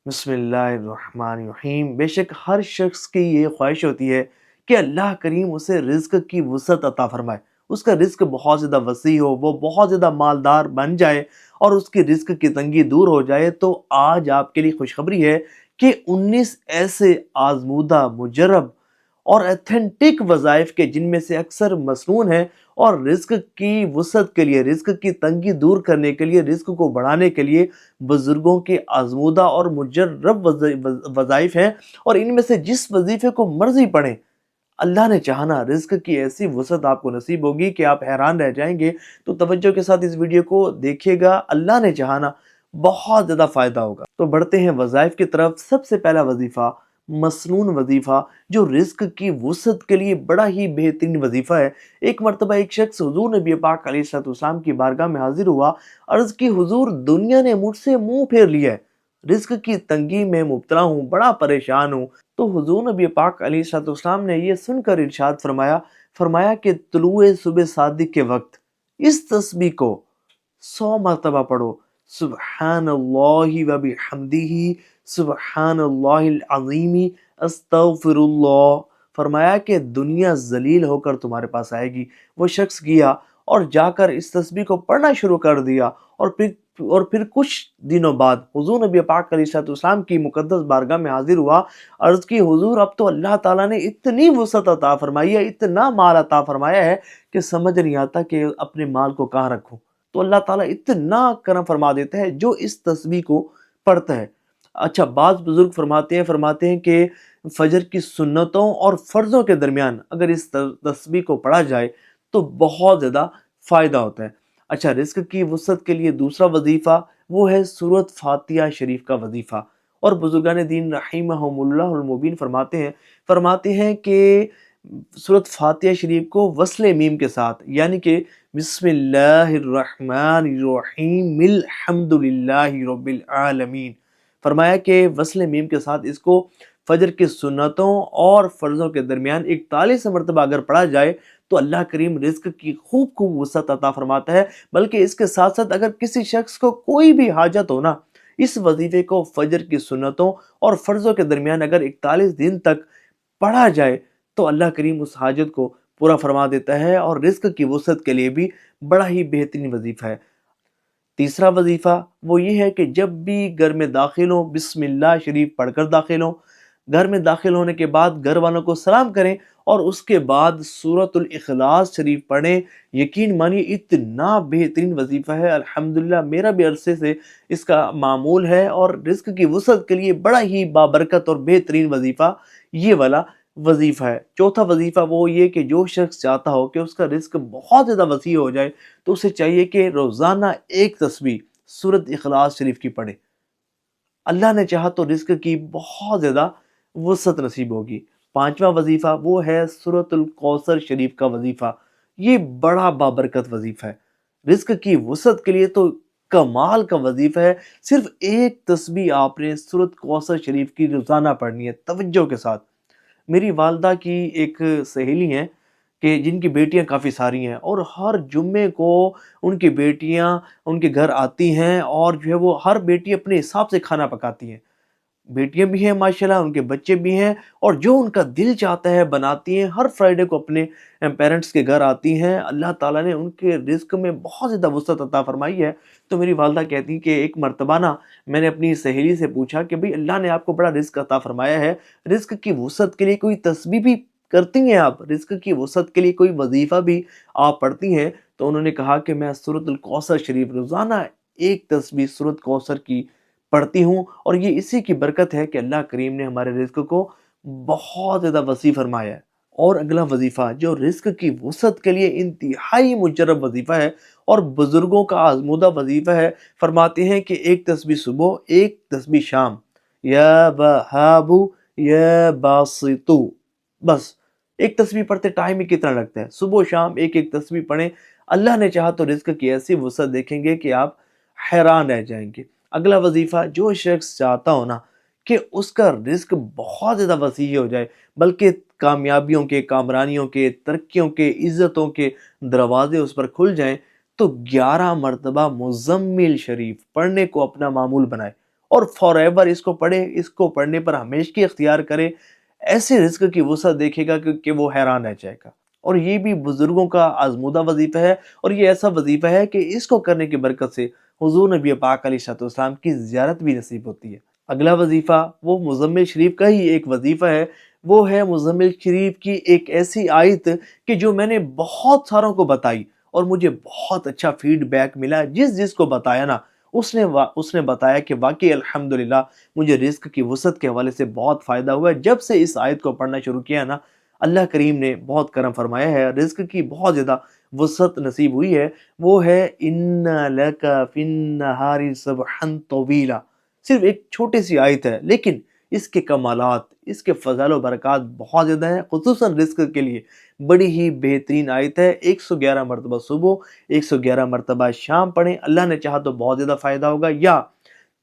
بسم اللہ الرحمن الرحیم۔ بے شک ہر شخص کی یہ خواہش ہوتی ہے کہ اللہ کریم اسے رزق کی وسعت عطا فرمائے، اس کا رزق بہت زیادہ وسیع ہو، وہ بہت زیادہ مالدار بن جائے اور اس کی رزق کی تنگی دور ہو جائے۔ تو آج آپ کے لیے خوشخبری ہے کہ 19 ایسے آزمودہ، مجرب اور ایتھنٹک وظائف کے جن میں سے اکثر مسنون ہیں اور رزق کی وسعت کے لیے، رزق کی تنگی دور کرنے کے لیے، رزق کو بڑھانے کے لیے بزرگوں کے آزمودہ اور مجرب وظائف ہیں، اور ان میں سے جس وظیفے کو مرضی پڑھیں اللہ نے چاہنا رزق کی ایسی وسعت آپ کو نصیب ہوگی کہ آپ حیران رہ جائیں گے۔ تو توجہ کے ساتھ اس ویڈیو کو دیکھیے گا، اللہ نے چاہنا بہت زیادہ فائدہ ہوگا۔ تو بڑھتے ہیں وظائف کی طرف۔ سب سے پہلا وظیفہ مسنون وظیفہ، جو رزق کی وسعت کے لیے بڑا ہی بہترین وظیفہ ہے۔ ایک مرتبہ ایک شخص حضور نبی پاک علیہ الصلوۃ والسلام کی بارگاہ میں حاضر ہوا، عرض کی حضور دنیا نے مجھ سے منہ پھیر لیا ہے، رزق کی تنگی میں مبتلا ہوں، بڑا پریشان ہوں۔ تو حضور نبی پاک علیہ الصلوۃ والسلام نے یہ سن کر ارشاد فرمایا کہ طلوع صبح صادق کے وقت اس تسبیح کو 100 مرتبہ پڑھو، سبحان اللہ و بحمدہ، سبحان اللہ العظیم، استغفر اللہ۔ فرمایا کہ دنیا ذلیل ہو کر تمہارے پاس آئے گی۔ وہ شخص گیا اور جا کر اس تسبیح کو پڑھنا شروع کر دیا، اور پھر کچھ دنوں بعد حضور نبی پاک علیہ الصلوۃ والسلام کی مقدس بارگاہ میں حاضر ہوا، عرض کی حضور اب تو اللہ تعالیٰ نے اتنی وسعت عطا فرمائی ہے، اتنا مال عطا فرمایا ہے کہ سمجھ نہیں آتا کہ اپنے مال کو کہاں رکھوں۔ تو اللہ تعالیٰ اتنا کرم فرما دیتا ہے جو اس تسبیح کو پڑھتا ہے۔ اچھا، بعض بزرگ فرماتے ہیں کہ فجر کی سنتوں اور فرضوں کے درمیان اگر اس تسبیح کو پڑھا جائے تو بہت زیادہ فائدہ ہوتا ہے۔ اچھا، رزق کی وسعت کے لیے دوسرا وظیفہ وہ ہے سورۃ فاتحہ شریف کا وظیفہ، اور بزرگان دین رحمہم اللہ المبین فرماتے ہیں کہ سورۃ فاتحہ شریف کو وصل میم کے ساتھ، یعنی کہ بسم اللہ الرحمن الرحیم الحمد للہ رب العالمین، فرمایا کہ وصل میم کے ساتھ اس کو فجر کی سنتوں اور فرضوں کے درمیان 41 مرتبہ اگر پڑھا جائے تو اللہ کریم رزق کی خوب وسعت عطا فرماتا ہے۔ بلکہ اس کے ساتھ ساتھ اگر کسی شخص کو کوئی بھی حاجت ہو نا، اس وظیفے کو فجر کی سنتوں اور فرضوں کے درمیان اگر 41 دن تک پڑھا جائے تو اللہ کریم اس حاجت کو پورا فرما دیتا ہے، اور رزق کی وسعت کے لیے بھی بڑا ہی بہترین وظیفہ ہے۔ تیسرا وظیفہ وہ یہ ہے کہ جب بھی گھر میں داخل ہوں بسم اللہ شریف پڑھ کر داخل ہوں، گھر میں داخل ہونے کے بعد گھر والوں کو سلام کریں اور اس کے بعد سورۃ الاخلاص شریف پڑھیں۔ یقین مانیے اتنا بہترین وظیفہ ہے، الحمدللہ میرا بھی عرصے سے اس کا معمول ہے، اور رزق کی وسعت کے لیے بڑا ہی بابرکت اور بہترین وظیفہ یہ والا وظیفہ ہے۔ چوتھا وظیفہ وہ یہ کہ جو شخص چاہتا ہو کہ اس کا رزق بہت زیادہ وسیع ہو جائے تو اسے چاہیے کہ روزانہ ایک تسبیح سورۃ اخلاص شریف کی پڑھے۔ اللہ نے چاہا تو رزق کی بہت زیادہ وسعت نصیب ہوگی۔ پانچواں وظیفہ وہ ہے سورۃ الکوثر شریف کا وظیفہ۔ یہ بڑا بابرکت وظیفہ ہے، رزق کی وسعت کے لیے تو کمال کا وظیفہ ہے۔ صرف ایک تسبیح آپ نے سورۃ کوثر شریف کی روزانہ پڑھنی ہے توجہ کے ساتھ۔ میری والدہ کی ایک سہیلی ہیں کہ جن کی بیٹیاں کافی ساری ہیں، اور ہر جمعے کو ان کی بیٹیاں ان کے گھر آتی ہیں، اور جو ہے وہ ہر بیٹی اپنے حساب سے کھانا پکاتی ہیں۔ بیٹیاں بھی ہیں ماشاءاللہ، ان کے بچے بھی ہیں، اور جو ان کا دل چاہتا ہے بناتی ہیں۔ ہر فرائیڈے کو اپنے پیرنٹس کے گھر آتی ہیں۔ اللہ تعالیٰ نے ان کے رزق میں بہت زیادہ وسعت عطا فرمائی ہے۔ تو میری والدہ کہتی ہیں کہ ایک مرتبہ نا میں نے اپنی سہیلی سے پوچھا کہ بھئی اللہ نے آپ کو بڑا رزق عطا فرمایا ہے، رزق کی وسعت کے لیے کوئی تسبیح بھی کرتی ہیں آپ، رزق کی وسعت کے لیے کوئی وظیفہ بھی آپ پڑھتی ہیں؟ تو انہوں نے کہا کہ میں سورۃ الکوثر شریف روزانہ ایک تسبیح سورۃ کوثر کی پڑھتی ہوں، اور یہ اسی کی برکت ہے کہ اللہ کریم نے ہمارے رزق کو بہت زیادہ وسیع فرمایا ہے۔ اور اگلا وظیفہ جو رزق کی وسعت کے لیے انتہائی مجرب وظیفہ ہے اور بزرگوں کا آزمودہ وظیفہ ہے، فرماتے ہیں کہ ایک تسبیح صبح، ایک تسبیح شام، یا وہاب یا باسطو، بس ایک تسبیح پڑھتے ٹائم ہی کتنا لگتا ہے، صبح و شام ایک ایک تسبیح پڑھیں۔ اللہ نے چاہا تو رزق کی ایسی وسعت دیکھیں گے کہ آپ حیران رہ جائیں گے۔ اگلا وظیفہ جو شخص چاہتا ہو نا کہ اس کا رزق بہت زیادہ وسیع ہو جائے، بلکہ کامیابیوں کے، کامرانیوں کے، ترقیوں کے، عزتوں کے دروازے اس پر کھل جائیں، تو 11 مرتبہ مزمل شریف پڑھنے کو اپنا معمول بنائے، اور فار ایور اس کو پڑھے، اس کو پڑھنے پر ہمیشگی اختیار کرے، ایسے رزق کی وسعت دیکھے گا کہ وہ حیران رہ جائے گا۔ اور یہ بھی بزرگوں کا آزمودہ وظیفہ ہے، اور یہ ایسا وظیفہ ہے کہ اس کو کرنے کی برکت سے حضور نبی پاک علیہ الصلوۃ والسلام کی زیارت بھی نصیب ہوتی ہے۔ اگلا وظیفہ وہ مزمل شریف کا ہی ایک وظیفہ ہے، وہ ہے مزمل شریف کی ایک ایسی آیت کہ جو میں نے بہت ساروں کو بتائی اور مجھے بہت اچھا فیڈ بیک ملا۔ جس کو بتایا نا، اس نے بتایا کہ واقعی الحمدللہ مجھے رزق کی وسعت کے حوالے سے بہت فائدہ ہوا ہے۔ جب سے اس آیت کو پڑھنا شروع کیا نا، اللہ کریم نے بہت کرم فرمایا ہے، رزق کی بہت زیادہ وسعت نصیب ہوئی ہے۔ وہ ہے ان لک فی النہار سبحا طویلا، صرف ایک چھوٹی سی آیت ہے، لیکن اس کے کمالات، اس کے فضائل و برکات بہت زیادہ ہیں، خصوصاً رزق کے لیے بڑی ہی بہترین آیت ہے۔ 111 مرتبہ صبح، 111 مرتبہ شام پڑھیں، اللہ نے چاہا تو بہت زیادہ فائدہ ہوگا، یا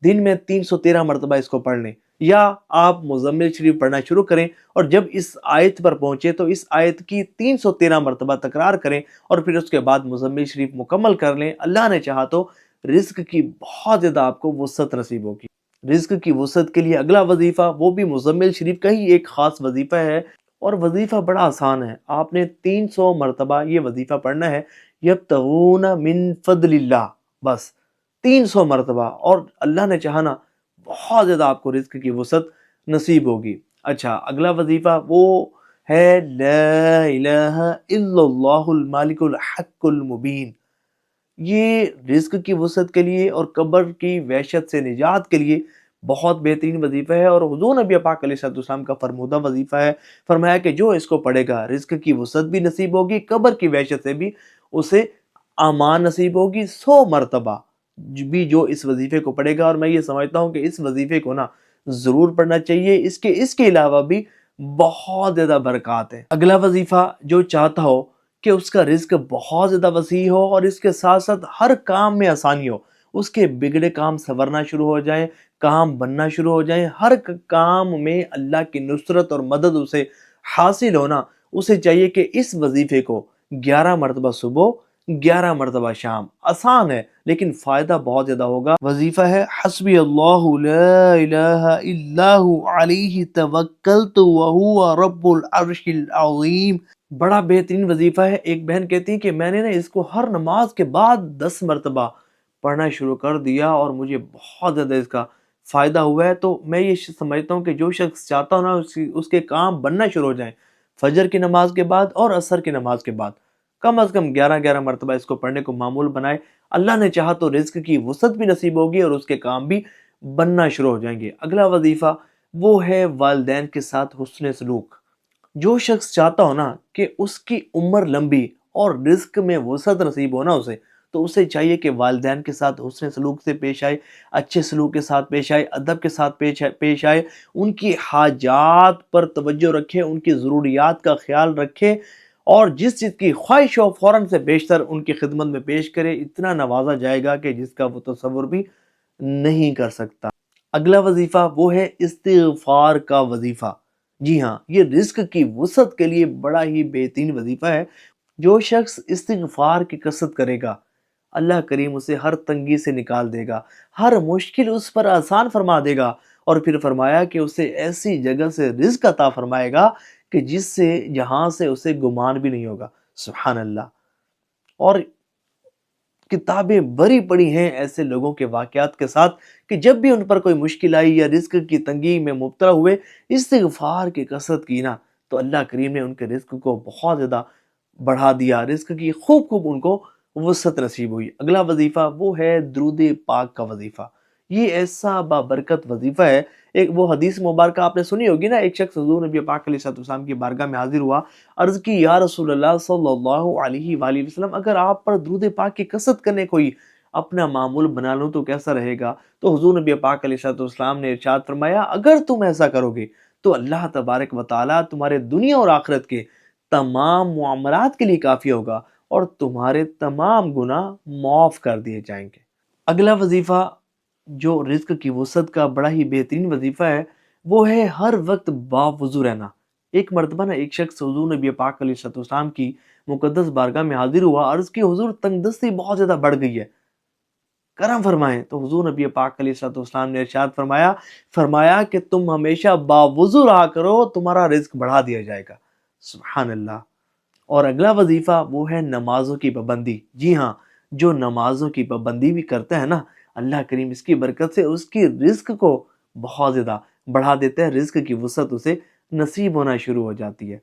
دن میں 313 مرتبہ اس کو پڑھ لیں، یا آپ مزمل شریف پڑھنا شروع کریں اور جب اس آیت پر پہنچے تو اس آیت کی 313 مرتبہ تکرار کریں اور پھر اس کے بعد مزمل شریف مکمل کر لیں۔ اللہ نے چاہا تو رزق کی بہت زیادہ آپ کو وسعت نصیب ہوگی۔ رزق کی وسعت کے لیے اگلا وظیفہ وہ بھی مزمل شریف کا ہی ایک خاص وظیفہ ہے، اور وظیفہ بڑا آسان ہے۔ آپ نے 300 مرتبہ یہ وظیفہ پڑھنا ہے، یبتغون من فضل اللہ، بس 300 مرتبہ، اور اللہ نے چاہنا بہت زیادہ آپ کو رزق کی وسعت نصیب ہوگی۔ اچھا، اگلا وظیفہ وہ ہے لا الہ الا اللہ المالک الحق المبین۔ یہ رزق کی وسعت کے لیے اور قبر کی وحشت سے نجات کے لیے بہت بہترین وظیفہ ہے، اور حضور نبی پاک علیہ الصلوۃ والسلام کا فرمودہ وظیفہ ہے۔ فرمایا کہ جو اس کو پڑھے گا رزق کی وسعت بھی نصیب ہوگی، قبر کی وحشت سے بھی اسے امان نصیب ہوگی۔ 100 مرتبہ بھی جو اس وظیفے کو پڑھے گا، اور میں یہ سمجھتا ہوں کہ اس وظیفے کو نا ضرور پڑھنا چاہیے، اس کے علاوہ بھی بہت زیادہ برکات ہے۔ اگلا وظیفہ جو چاہتا ہو کہ اس کا رزق بہت زیادہ وسیع ہو اور اس کے ساتھ ساتھ ہر کام میں آسانی ہو، اس کے بگڑے کام سنورنا شروع ہو جائیں، کام بننا شروع ہو جائیں، ہر کام میں اللہ کی نصرت اور مدد اسے حاصل ہونا، اسے چاہیے کہ اس وظیفے کو 11 مرتبہ صبح، 11 مرتبہ شام، آسان ہے لیکن فائدہ بہت زیادہ ہوگا۔ وظیفہ ہے حسبی اللہ لا الہ الا ہو علیہ توکلت وہو رب العرش العظیم۔ بڑا بہترین وظیفہ ہے۔ ایک بہن کہتی ہے کہ میں نے نا اس کو ہر نماز کے بعد 10 مرتبہ پڑھنا شروع کر دیا اور مجھے بہت زیادہ اس کا فائدہ ہوا ہے۔ تو میں یہ سمجھتا ہوں کہ جو شخص چاہتا ہو نا اس کے کام بننا شروع ہو جائیں فجر کی نماز کے بعد اور عصر کی نماز کے بعد، کم از کم 11 مرتبہ اس کو پڑھنے کو معمول بنائے، اللہ نے چاہا تو رزق کی وسعت بھی نصیب ہوگی اور اس کے کام بھی بننا شروع ہو جائیں گے۔ اگلا وظیفہ وہ ہے والدین کے ساتھ حسن سلوک۔ جو شخص چاہتا ہو نا کہ اس کی عمر لمبی اور رزق میں وسعت نصیب ہونا اسے، تو اسے چاہیے کہ والدین کے ساتھ حسن سلوک سے پیش آئے، اچھے سلوک کے ساتھ پیش آئے، ادب کے ساتھ پیش آئے، ان کی حاجات پر توجہ رکھے، ان کی ضروریات کا خیال رکھے، اور جس چیز کی خواہش ہو فوراً سے بیشتر ان کی خدمت میں پیش کرے۔ اتنا نوازا جائے گا کہ جس کا وہ تصور بھی نہیں کر سکتا۔ اگلا وظیفہ وہ ہے استغفار کا وظیفہ۔ جی ہاں، یہ رزق کی وسعت کے لیے بڑا ہی بہترین وظیفہ ہے۔ جو شخص استغفار کی کثرت کرے گا، اللہ کریم اسے ہر تنگی سے نکال دے گا، ہر مشکل اس پر آسان فرما دے گا، اور پھر فرمایا کہ اسے ایسی جگہ سے رزق عطا فرمائے گا کہ جہاں سے اسے گمان بھی نہیں ہوگا۔ سبحان اللہ۔ اور کتابیں بری پڑی ہیں ایسے لوگوں کے واقعات کے ساتھ کہ جب بھی ان پر کوئی مشکل آئی یا رزق کی تنگی میں مبتلا ہوئے، استغفار کی کثرت کی نا، تو اللہ کریم نے ان کے رزق کو بہت زیادہ بڑھا دیا، رزق کی خوب ان کو وسعت نصیب ہوئی۔ اگلا وظیفہ وہ ہے درود پاک کا وظیفہ۔ یہ ایسا بابرکت وظیفہ ہے۔ ایک وہ حدیث مبارکہ آپ نے سنی ہوگی نا، ایک شخص حضور نبی پاک علیہ السلام کی بارگاہ میں حاضر ہوا، عرض کی یا رسول اللہ صلی اللہ علیہ وآلہ وسلم، اگر آپ پر درود پاک کی کثرت کرنے کوئی اپنا معمول بنا لوں تو کیسا رہے گا؟ تو حضور نبی پاک علیہ السلام نے ارشاد فرمایا، اگر تم ایسا کرو گے تو اللہ تبارک و تعالیٰ تمہارے دنیا اور آخرت کے تمام معاملات کے لیے کافی ہوگا اور تمہارے تمام گناہ معاف کر دیے جائیں گے۔ اگلا وظیفہ جو رزق کی وسعت کا بڑا ہی بہترین وظیفہ ہے، وہ ہے ہر وقت باوضو رہنا۔ ایک مرتبہ نا ایک شخص حضور نبی پاک علیہ السلام کی مقدس بارگاہ میں حاضر ہوا، عرض کی حضور تنگ دستی بہت زیادہ بڑھ گئی ہے، کرم فرمائیں۔ تو حضور نبی پاک علیہ الصلوۃ والسلام نے ارشاد فرمایا کہ تم ہمیشہ باوضو رہا کرو، تمہارا رزق بڑھا دیا جائے گا۔ سبحان اللہ۔ اور اگلا وظیفہ وہ ہے نمازوں کی پابندی۔ جی ہاں، جو نمازوں کی پابندی بھی کرتا ہے نا، اللہ کریم اس کی برکت سے اس کی رزق کو بہت زیادہ بڑھا دیتا ہے، رزق کی وسعت اسے نصیب ہونا شروع ہو جاتی ہے۔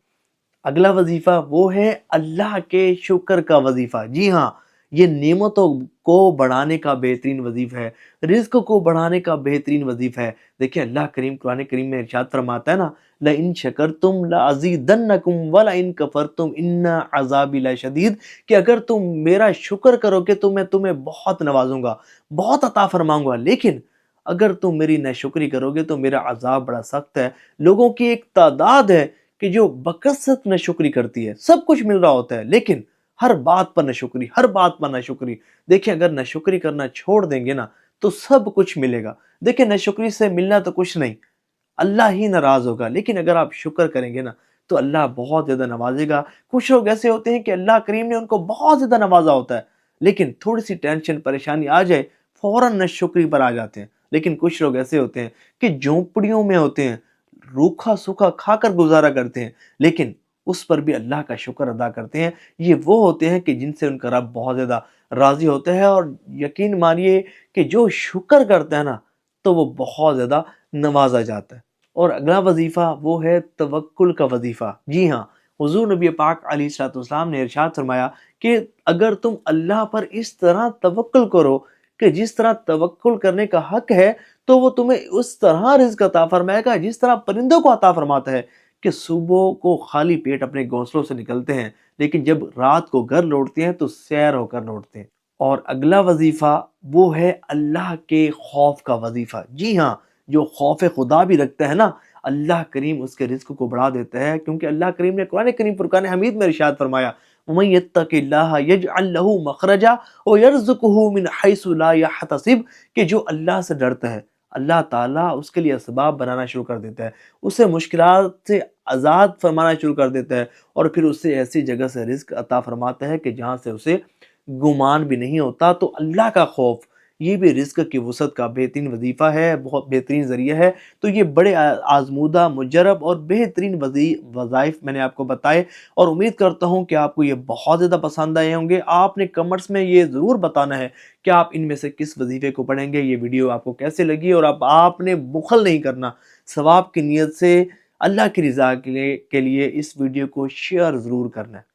اگلا وظیفہ وہ ہے اللہ کے شکر کا وظیفہ۔ جی ہاں، یہ نعمتوں کو بڑھانے کا بہترین وظیفہ ہے، رزق کو بڑھانے کا بہترین وظیفہ ہے۔ دیکھیں اللہ کریم قرآن کریم میں ارشاد فرماتا ہے نا، لَإِن شَكَرْتُمْ لَأَزِيدَنَّكُمْ وَلَإِن كَفَرْتُمْ إِنَّ عَذَابِي لَشَدِيدٌ، کہ اگر تم میرا شکر کرو گے تو میں تمہیں بہت نوازوں گا، بہت عطا فرماؤں گا، لیکن اگر تم میری ناشکری کرو گے تو میرا عذاب بڑا سخت ہے۔ لوگوں کی ایک تعداد ہے کہ جو بکثرت ناشکری کرتی ہے، سب کچھ مل رہا ہوتا ہے لیکن ہر بات پر ناشکری، ہر بات پر ناشکری۔ دیکھیں اگر ناشکری کرنا چھوڑ دیں گے نا تو سب کچھ ملے گا۔ دیکھیں ناشکری سے ملنا تو کچھ نہیں، اللہ ہی ناراض ہوگا، لیکن اگر آپ شکر کریں گے نا تو اللہ بہت زیادہ نوازے گا۔ کچھ لوگ ایسے ہوتے ہیں کہ اللہ کریم نے ان کو بہت زیادہ نوازا ہوتا ہے، لیکن تھوڑی سی ٹینشن پریشانی آ جائے فوراً ناشکری پر آ جاتے ہیں۔ لیکن کچھ لوگ ایسے ہوتے ہیں کہ جھونپڑیوں میں ہوتے ہیں، روکھا سوکھا کھا کر گزارا کرتے ہیں، لیکن اس پر بھی اللہ کا شکر ادا کرتے ہیں۔ یہ وہ ہوتے ہیں کہ جن سے ان کا رب بہت زیادہ راضی ہوتا ہے، اور یقین مانیے کہ جو شکر کرتا ہے نا تو وہ بہت زیادہ نوازا جاتا ہے۔ اور اگلا وظیفہ وہ ہے توکل کا وظیفہ۔ جی ہاں، حضور نبی پاک علیہ الصلوۃ والسلام نے ارشاد فرمایا کہ اگر تم اللہ پر اس طرح توکل کرو کہ جس طرح توکل کرنے کا حق ہے، تو وہ تمہیں اس طرح رزق عطا فرمائے گا جس طرح پرندوں کو عطا فرماتا ہے کہ صبح کو خالی پیٹ اپنے گھونسلوں سے نکلتے ہیں، لیکن جب رات کو گھر لوٹتے ہیں تو سیر ہو کر لوٹتے ہیں۔ اور اگلا وظیفہ وہ ہے اللہ کے خوف کا وظیفہ۔ جی ہاں، جو خوف خدا بھی رکھتا ہے نا، اللہ کریم اس کے رزق کو بڑھا دیتا ہے، کیونکہ اللہ کریم نے قرآن کریم فرقان حمید میں ارشاد فرمایا، وَمَن يَتَّقِ اللَّهَ يَجْعَلْ لَهُ مَخْرَجًا وَيَرْزُقْهُ مِنْ حَيْثُ لَا يَحْتَسِبُ، کہ جو اللہ سے ڈرتا ہے اللہ تعالیٰ اس کے لیے اسباب بنانا شروع کر دیتا ہے، اسے مشکلات سے آزاد فرمانا شروع کر دیتا ہے، اور پھر اسے ایسی جگہ سے رزق عطا فرماتا ہے کہ جہاں سے اسے گمان بھی نہیں ہوتا۔ تو اللہ کا خوف یہ بھی رزق کی وسعت کا بہترین وظیفہ ہے، بہت بہترین ذریعہ ہے۔ تو یہ بڑے آزمودہ، مجرب اور بہترین وظائف میں نے آپ کو بتائے، اور امید کرتا ہوں کہ آپ کو یہ بہت زیادہ پسند آئے ہوں گے۔ آپ نے کمنٹس میں یہ ضرور بتانا ہے کہ آپ ان میں سے کس وظیفے کو پڑھیں گے، یہ ویڈیو آپ کو کیسے لگی، اور آپ نے بخل نہیں کرنا، ثواب کی نیت سے اللہ کی رضا کے لیے اس ویڈیو کو شیئر ضرور کرنا ہے۔